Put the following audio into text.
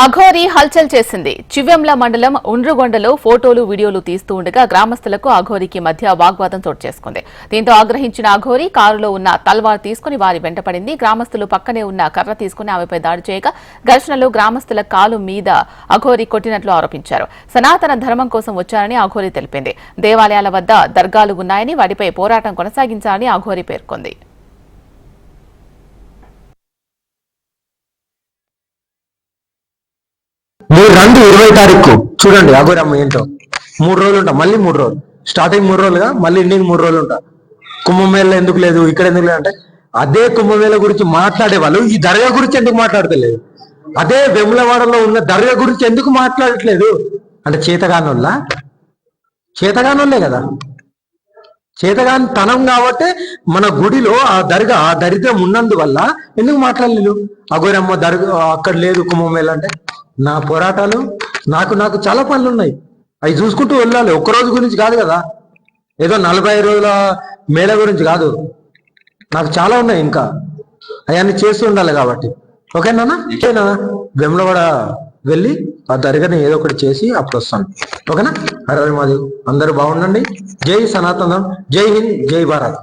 అఘోరి హల్చల్ చేసింది. చివ్వెంల మండలం ఉండ్రుగొండలో ఫోటోలు వీడియోలు తీస్తూ ఉండగా గ్రామస్తులకు అఘోరికి మధ్య వాగ్వాదం చోటు చేసుకుంది. దీంతో ఆగ్రహించిన అఘోరి కారులో ఉన్న తల్వార్ తీసుకుని వారి వెంటపడింది. గ్రామస్తులు పక్కనే ఉన్న కర్ర తీసుకుని ఆమెపై దాడి చేయగా ఘర్షణలో గ్రామస్తుల కాలు మీద అఘోరి కొట్టినట్లు ఆరోపించారు. సనాతన ధర్మం కోసం వచ్చారని అఘోరి తెలిపింది. దేవాలయాల వద్ద దర్గాలు ఉన్నాయని వాటిపై పోరాటం కొనసాగించాలని అఘోరి పేర్కొంది. మీరు రండి 20 తారీఖు చూడండి అఘోరమ్మ ఏంటో 3 రోజులు ఉంటా, మళ్ళీ 3 రోజులు స్టార్టింగ్ 3 రోజులుగా మళ్ళీ ఇండికి 3 రోజులు ఉంటా. కుంభమేళ ఎందుకు లేదు, ఇక్కడ ఎందుకు లేదు అంటే అదే కుంభమేళ గురించి మాట్లాడే వాళ్ళు ఈ దర్గా గురించి ఎందుకు మాట్లాడతలేదు? అదే వెములవాడలో ఉన్న దర్గా గురించి ఎందుకు మాట్లాడట్లేదు అంటే చేతగానోళ్ళే కదా, చేతగాని తనం కాబట్టి మన గుడిలో ఆ దరిద్రం ఉన్నందువల్ల ఎందుకు మాట్లాడలేదు? అఘోరమ్మ దర్గా అక్కడ లేదు కుంభమేళ అంటే నా పోరాటాలు నాకు చాలా పనులు ఉన్నాయి, అవి చూసుకుంటూ వెళ్ళాలి. ఒక్కరోజు గురించి కాదు కదా, ఏదో 45 రోజుల మేళ గురించి కాదు, నాకు చాలా ఉన్నాయి ఇంకా, అవన్నీ చేస్తూ ఉండాలి. కాబట్టి ఓకేనా వెములవాడ వెళ్ళి ఆ దర్గాని ఏదో ఒకటి చేసి అప్పుడు వస్తాను. ఓకేనా? హర హర మహాదేవ్. అందరూ బాగుండండి. జై సనాతనం, జై హింద్, జై భారత్.